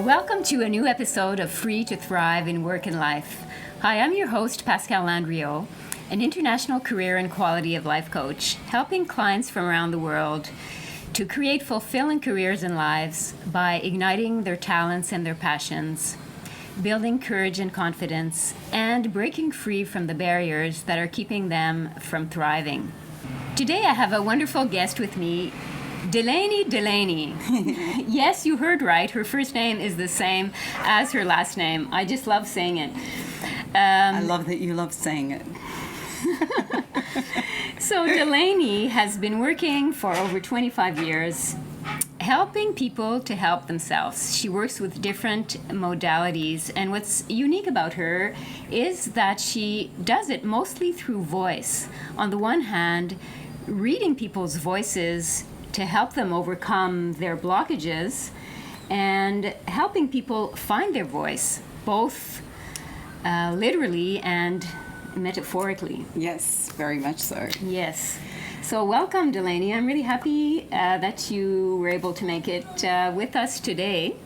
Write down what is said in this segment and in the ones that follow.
Welcome to a new episode of Free to Thrive in Work and Life. Hi, I'm your host, Pascale, an international career and quality of life coach, helping clients from around the world to create fulfilling careers and lives by igniting their talents and their passions, building courage and confidence, and breaking free from the barriers that are keeping them from thriving. Today I have a wonderful guest with me, Delany Delaney. Yes, you heard right. Her first name is the same as her last name. I just love saying it. I love that you love saying it. So Delany has been working for over 25 years, helping people to help themselves. She works with different modalities, and what's unique about her is that she does it mostly through voice. On the one hand, reading people's voices to help them overcome their blockages, and helping people find their voice, both literally and metaphorically. Yes, very much so. Yes. So welcome, Delany. I'm really happy that you were able to make it with us today.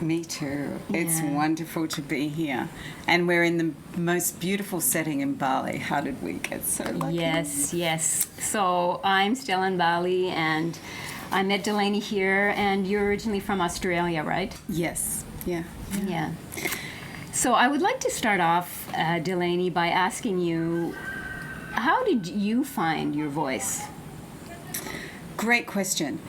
Me too. Yeah. It's wonderful to be here. And we're in the most beautiful setting in Bali. How did we get so lucky? Yes. So I'm still in Bali, and I met Delany here, and you're originally from Australia, right? Yes. Yeah. So I would like to start off, Delany, by asking you, how did you find your voice? Great question.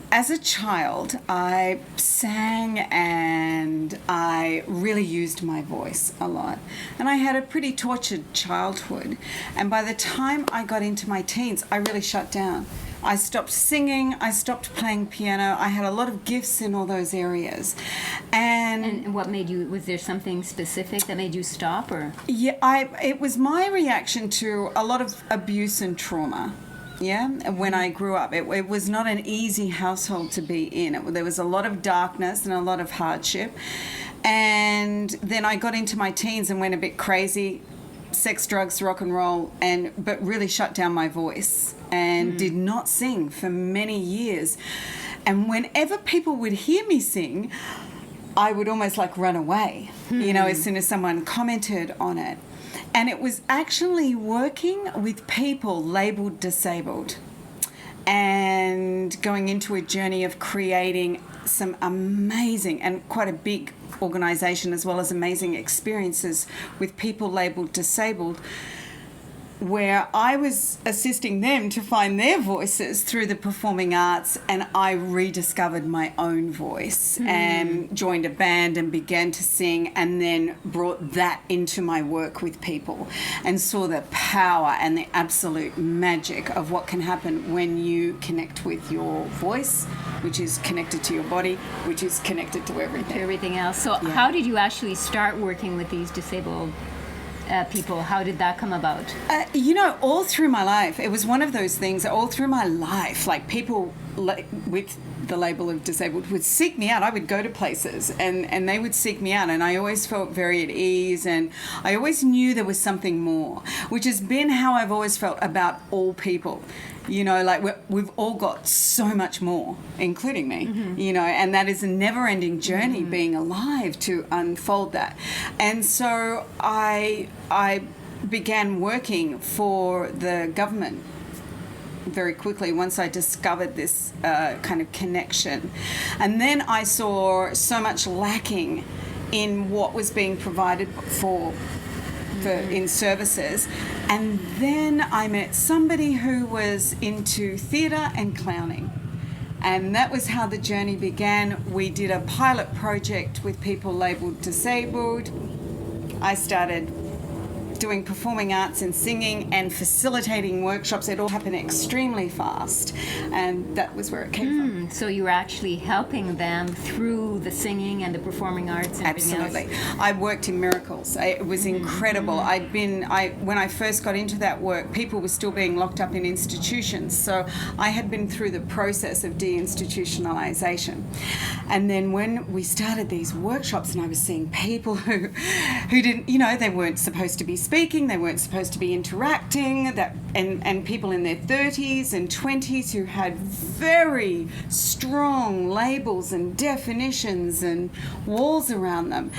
As a child, I sang and I really used my voice a lot. And I had a pretty tortured childhood. And by the time I got into my teens, I really shut down. I stopped singing, I stopped playing piano. I had a lot of gifts in all those areas. And what made you, was there something specific that made you stop, or? Yeah, it was my reaction to a lot of abuse and trauma. Yeah, when I grew up, it was not an easy household to be in. There was a lot of darkness and a lot of hardship. And then I got into my teens and went a bit crazy, sex, drugs, rock and roll, but really shut down my voice and did not sing for many years. And whenever people would hear me sing, I would almost like run away, as soon as someone commented on it. And it was actually working with people labeled disabled and going into a journey of creating some amazing and quite a big organisation, as well as amazing experiences with people labelled disabled, where I was assisting them to find their voices through the performing arts, and I rediscovered my own voice and joined a band and began to sing, and then brought that into my work with people and saw the power and the absolute magic of what can happen when you connect with your voice, which is connected to your body, which is connected to everything. Everything else. So how did you actually start working with these disabled people? How did that come about? All through my life, it was one of those things. All through my life, like people with the label of disabled would seek me out. I would go to places and they would seek me out, and I always felt very at ease, and I always knew there was something more, which has been how I've always felt about all people. We've all got so much more, including me, and that is a never-ending journey, being alive to unfold that. And so I began working for the government very quickly once I discovered this kind of connection. And then I saw so much lacking in what was being provided for in services, and then I met somebody who was into theatre and clowning, and that was how the journey began. We did a pilot project with people labelled disabled. I started doing performing arts and singing and facilitating workshops. It all happened extremely fast, and that was where it came from. So you were actually helping them through the singing and the performing arts and everything Absolutely. else? I worked in miracles. It was incredible. When I first got into that work, people were still being locked up in institutions, so I had been through the process of deinstitutionalization. And then when we started these workshops, and I was seeing people who didn't, they weren't supposed to be speaking, they weren't supposed to be interacting, and people in their 30s and 20s who had very strong labels and definitions and walls around them.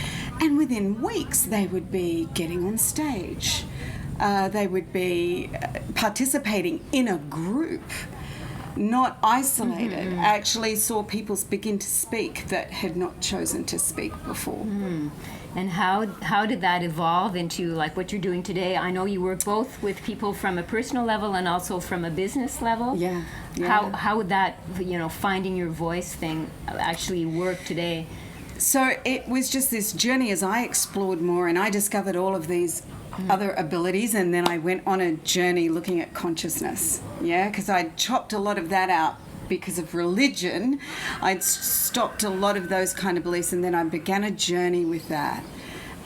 And within weeks, they would be getting on stage. They would be participating in a group, not isolated. Actually saw people begin to speak that had not chosen to speak before. And how did that evolve into like what you're doing today? I know you work both with people from a personal level and also from a business level. Yeah. How would that, finding your voice thing actually work today? So it was just this journey as I explored more, and I discovered all of these other abilities, and then I went on a journey looking at consciousness, because I'd chopped a lot of that out because of religion. I'd stopped a lot of those kind of beliefs, and then I began a journey with that,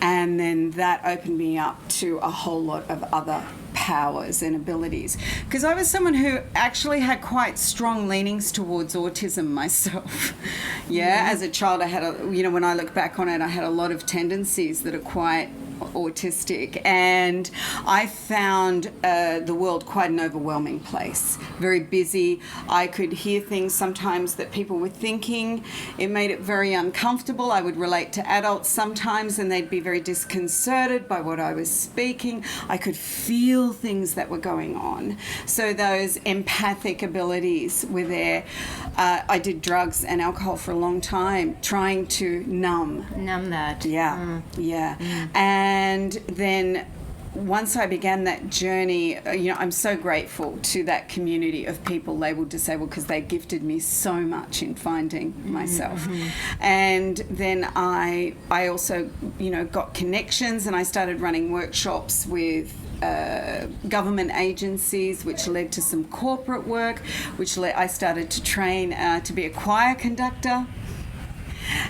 and then that opened me up to a whole lot of other powers and abilities, because I was someone who actually had quite strong leanings towards autism myself. As a child I had when I look back on it, I had a lot of tendencies that are quite autistic, and I found the world quite an overwhelming place, very busy. I could hear things sometimes that people were thinking. It made it very uncomfortable. I would relate to adults sometimes and they'd be very disconcerted by what I was speaking. I could feel things that were going on. So those empathic abilities were there. I did drugs and alcohol for a long time, trying to numb that. And then once I began that journey, I'm so grateful to that community of people labeled disabled, because they gifted me so much in finding myself. And then I also got connections, and I started running workshops with government agencies, which led to some corporate work, I started to train to be a choir conductor.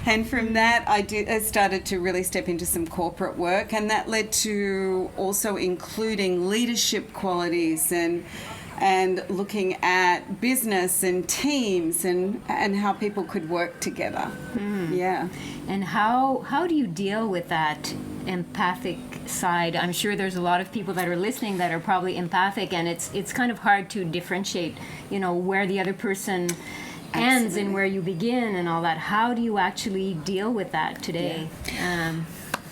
And from that, I started to really step into some corporate work, and that led to also including leadership qualities and looking at business and teams and how people could work together. And how do you deal with that empathic side? I'm sure there's a lot of people that are listening that are probably empathic, and it's kind of hard to differentiate, where the other person ends and where you begin and all that. How do you actually deal with that today?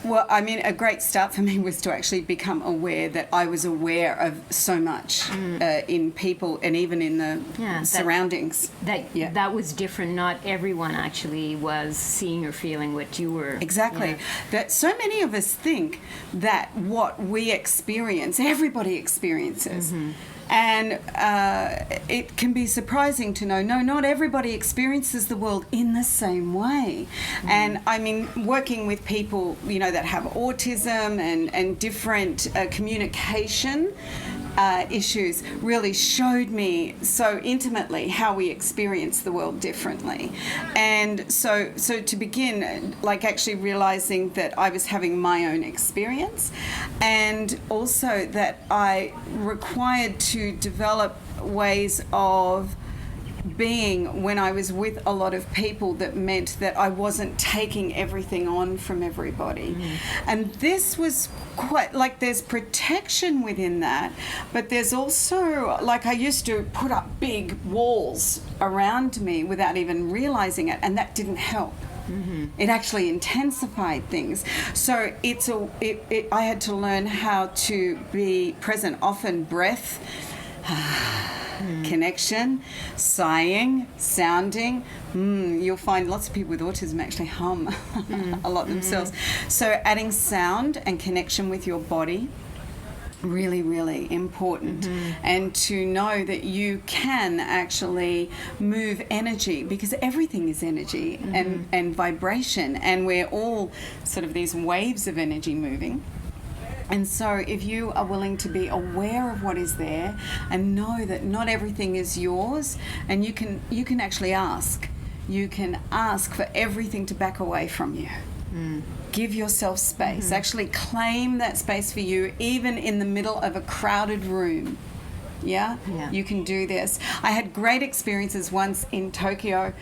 Well, I mean, a great start for me was to actually become aware that I was aware of so much in people and even in the surroundings. That was different. Not everyone actually was seeing or feeling what you were. Exactly. That so many of us think that what we experience, everybody experiences. And it can be surprising to know, no, not everybody experiences the world in the same way. And I mean, working with people, that have autism and different communication issues really showed me so intimately how we experience the world differently. And so to begin, like actually realizing that I was having my own experience, and also that I required to develop ways of being when I was with a lot of people that meant that I wasn't taking everything on from everybody. And this was quite like, there's protection within that, but there's also, like, I used to put up big walls around me without even realizing it, and that didn't help. It actually intensified things. So I had to learn how to be present, often breath, connection, sighing, sounding. You'll find lots of people with autism actually hum a lot themselves. So adding sound and connection with your body, really, really important. And to know that you can actually move energy, because everything is energy and vibration, and we're all sort of these waves of energy moving. And so if you are willing to be aware of what is there and know that not everything is yours, and you can actually ask. You can ask for everything to back away from you. Give yourself space. Actually claim that space for you, even in the middle of a crowded room. Yeah? You can do this. I had great experiences once in Tokyo,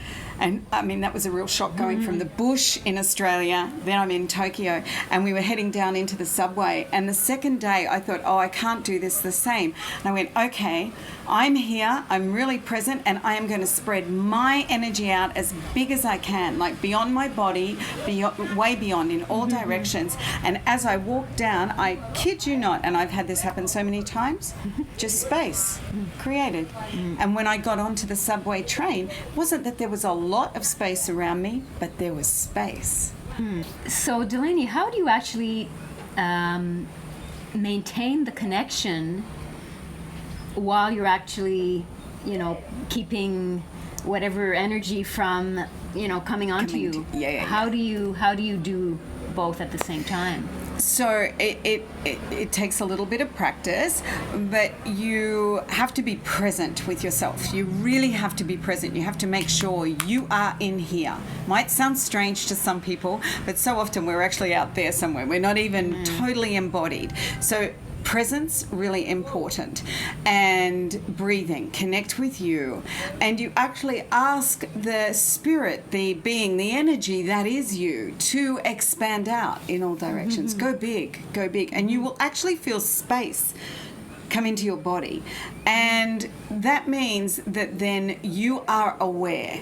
and I mean, that was a real shock going from the bush in Australia, then I'm in Tokyo, and we were heading down into the subway. And the second day I thought, I can't do this the same. And I went, okay, I'm here, I'm really present, and I am going to spread my energy out as big as I can, like beyond my body, way beyond, in all directions. And as I walked down, I kid you not, and I've had this happen so many times, just space created. And when I got onto the subway train, it wasn't that there was a lot of space around me, but there was space. So, Delany, how do you actually maintain the connection while you're actually, keeping whatever energy from, coming onto you? How do you do both at the same time? So it takes a little bit of practice, but you have to be present with yourself. You really have to be present. You have to make sure you are in here. Might sound strange to some people, but so often we're actually out there somewhere. We're not even totally embodied. So presence, really important. And breathing, connect with you. And you actually ask the spirit, the being, the energy that is you to expand out in all directions. Go big, go big. And you will actually feel space come into your body. And that means that then you are aware.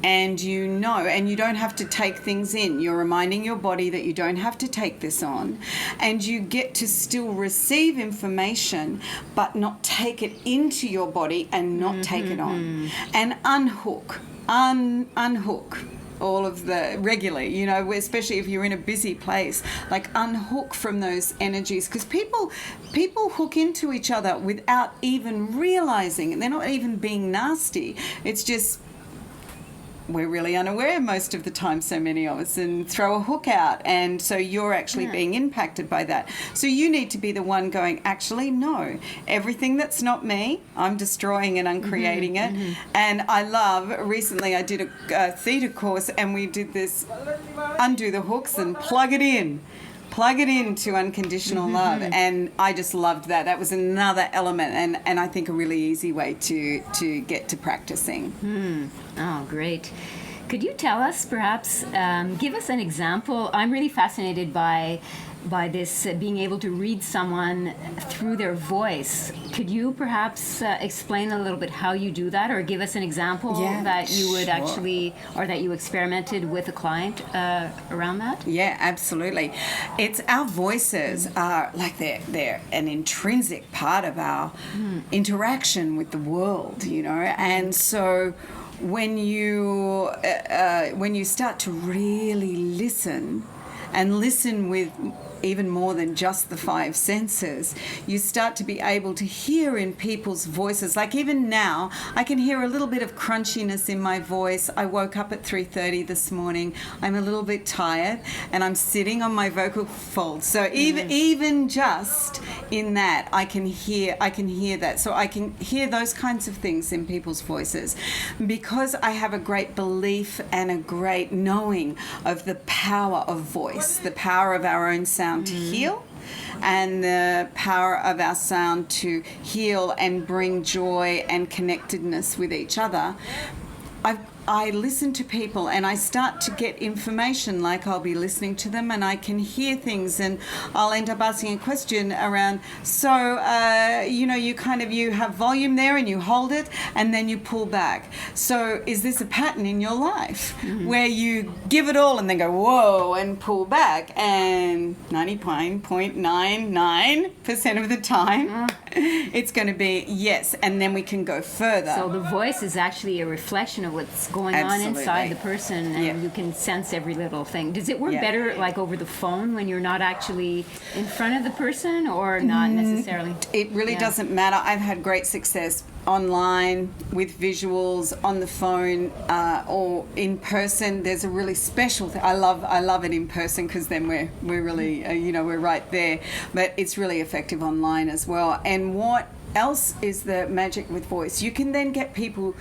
And you know, and you don't have to take things in. You're reminding your body that you don't have to take this on. And you get to still receive information, but not take it into your body and not take it on. And unhook all of the regularly, especially if you're in a busy place, like unhook from those energies, because people hook into each other without even realizing, and they're not even being nasty. It's just, we're really unaware most of the time, so many of us, and throw a hook out, and so you're actually being impacted by that. So you need to be the one going, actually, no, everything that's not me, I'm destroying and uncreating it. And I love, recently I did a theatre course, and we did this undo the hooks and plug it into unconditional love, and I just loved that. That was another element, and I think a really easy way to get to practicing. Oh, great. Could you tell us, perhaps, give us an example? I'm really fascinated by this, being able to read someone through their voice. Could you perhaps explain a little bit how you do that, or give us an example that you would actually, or that you experimented with a client around that? Yeah, absolutely. It's our voices are like they're an intrinsic part of our interaction with the world, and so when you start to really listen, and listen with even more than just the five senses, you start to be able to hear in people's voices. Like even now, I can hear a little bit of crunchiness in my voice. I woke up at 3:30 this morning. I'm a little bit tired, and I'm sitting on my vocal folds. So even just in that, I can hear that. So I can hear those kinds of things in people's voices, because I have a great belief and a great knowing of the power of voice, the power of our own sound to heal, and the power of our sound to heal and bring joy and connectedness with each other. I listen to people, and I start to get information, like I'll be listening to them and I can hear things, and I'll end up asking a question around, so, you have volume there and you hold it and then you pull back. So is this a pattern in your life where you give it all and then go, whoa, and pull back? And 99.99% of the time, it's going to be yes, and then we can go further. So the voice is actually a reflection of what's going on inside the person, and you can sense every little thing. Does it work better like over the phone when you're not actually in front of the person, or not necessarily? It really doesn't matter. I've had great success online with visuals, on the phone, or in person. There's a really special thing. I love it in person, because then we're really we're right there. But it's really effective online as well. And what else is the magic with voice? You can then get people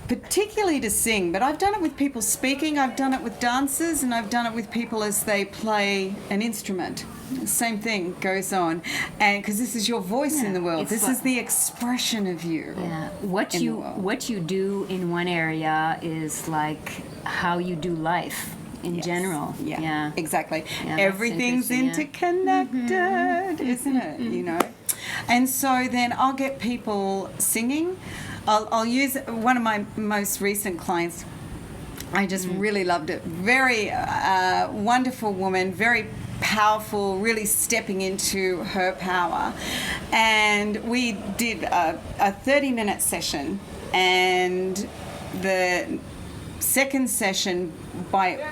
particularly to sing, but I've done it with people speaking, I've done it with dancers, and I've done it with people as they play an instrument. Same thing goes on, and because this is your voice in the world, this is the expression of you. Yeah, what you do in one area is like how you do life in general. Yeah, exactly. Yeah, everything's interconnected, isn't it? You know, and so then I'll get people singing. I'll use one of my most recent clients. I just really loved it. Very wonderful woman, very powerful, really stepping into her power. And we did a 30-minute session, and the second session,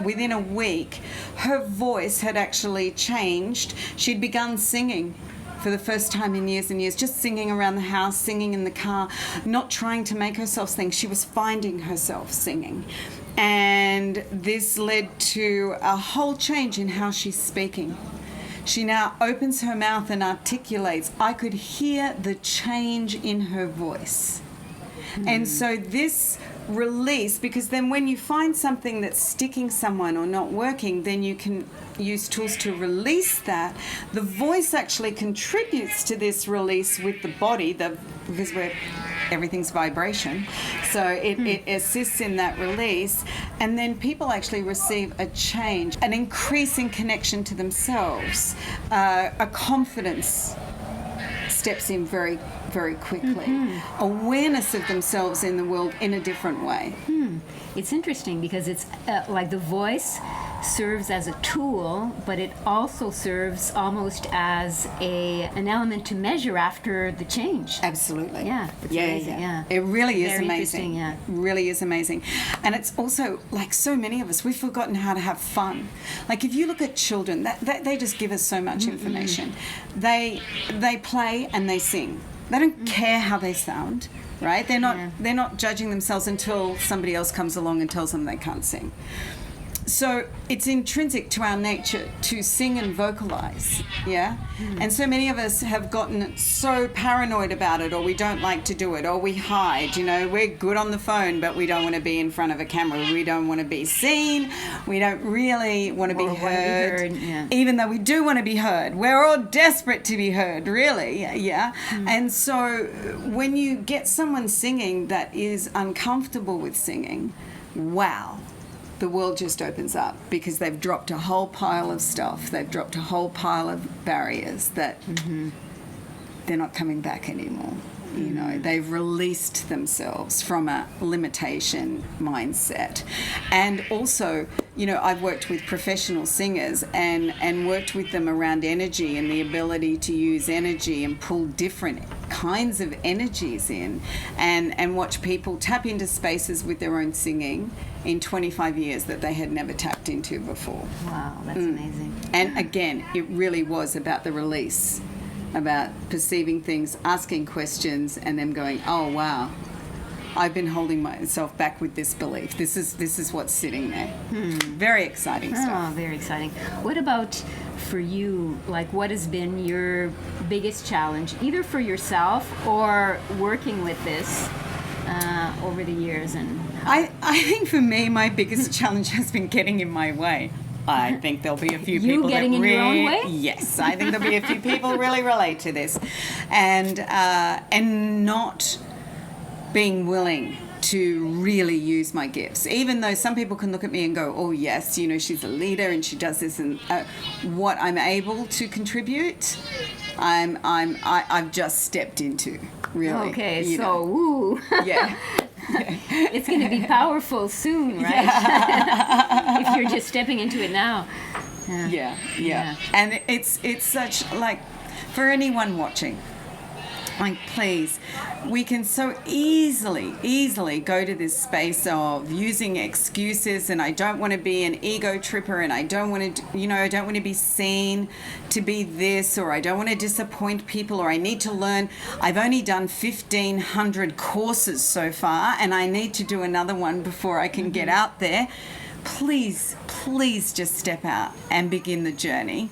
within a week, her voice had actually changed. She'd begun singing for the first time in years and years, just singing around the house, singing in the car, not trying to make herself sing. She was finding herself singing. And this led to a whole change in how she's speaking. She now opens her mouth and articulates. I could hear the change in her voice. And so this release, because then when you find something that's sticking someone or not working, then you can use tools to release that. The voice actually contributes to this release with the body, because everything's vibration. So it assists in that release. And then people actually receive a change, an increase in connection to themselves, a confidence steps in very, very quickly. Awareness of themselves in the world in a different way. It's interesting because it's like the voice serves as a tool, but it also serves almost as an element to measure after the change. Absolutely. Yeah. It's amazing. Yeah. It really is Very amazing. interesting, yeah. Really is amazing. And it's also, like so many of us, we've forgotten how to have fun. Like if you look at children, they just give us so much information. They play and they sing. They don't care how they sound, right? They're not judging themselves until somebody else comes along and tells them they can't sing. So it's intrinsic to our nature to sing and vocalize, yeah? And so many of us have gotten so paranoid about it, or we don't like to do it, or we hide, you know, we're good on the phone, but we don't want to be in front of a camera. We don't want to be seen. We don't really want to be heard, even though we do want to be heard. We're all desperate to be heard, really, yeah? And so when you get someone singing that is uncomfortable with singing, wow. The world just opens up because they've dropped a whole pile of stuff. They've dropped a whole pile of barriers that they're not coming back anymore. You know, they've released themselves from a limitation mindset. And also, you know, I've worked with professional singers and worked with them around energy and the ability to use energy and pull different kinds of energies in and watch people tap into spaces with their own singing in 25 years that they had never tapped into before. Wow, that's amazing. And again, it really was about the release, about perceiving things, asking questions, and them going, oh, wow, I've been holding myself back with this belief. This is what's sitting there. Very exciting stuff. Oh, very exciting. What about for you, like what has been your biggest challenge, either for yourself or working with this over the years? And I think for me, my biggest challenge has been getting in my way. I think there'll be a few people getting that in your own way? Yes, I think there'll be a few people really relate to this, and not being willing to really use my gifts, even though some people can look at me and go, oh yes, you know, she's a leader and she does this, and what I'm able to contribute, I've just stepped into, really. Okay, so woo. Yeah. It's going to be powerful soon, right? If you're just stepping into it now. Yeah. And it's such, like, for anyone watching, like, please, we can so easily go to this space of using excuses, and I don't want to be an ego tripper, and I don't want to, you know, I don't want to be seen to be this, or I don't want to disappoint people, or I need to learn. I've only done 1,500 courses so far, and I need to do another one before I can get out there. Please just step out and begin the journey.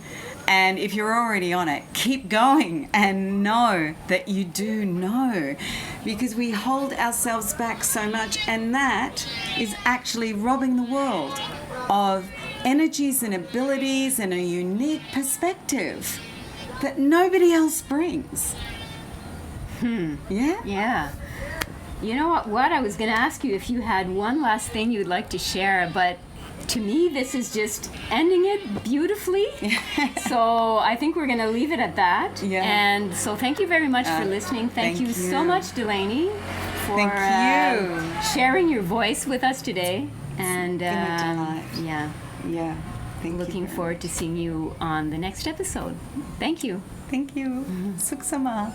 And if you're already on it, keep going and know that you do know, because we hold ourselves back so much, and that is actually robbing the world of energies and abilities and a unique perspective that nobody else brings. Yeah? Yeah. You know what? I was going to ask you if you had one last thing you'd like to share, but to me, this is just ending it beautifully. So I think we're going to leave it at that. Yeah. And so thank you very much for listening. Thank you so much, Delany, for sharing your voice with us today. And been a delight. yeah, Thank looking you. forward to seeing you on the next episode. Thank you. Thank you. Suk sama.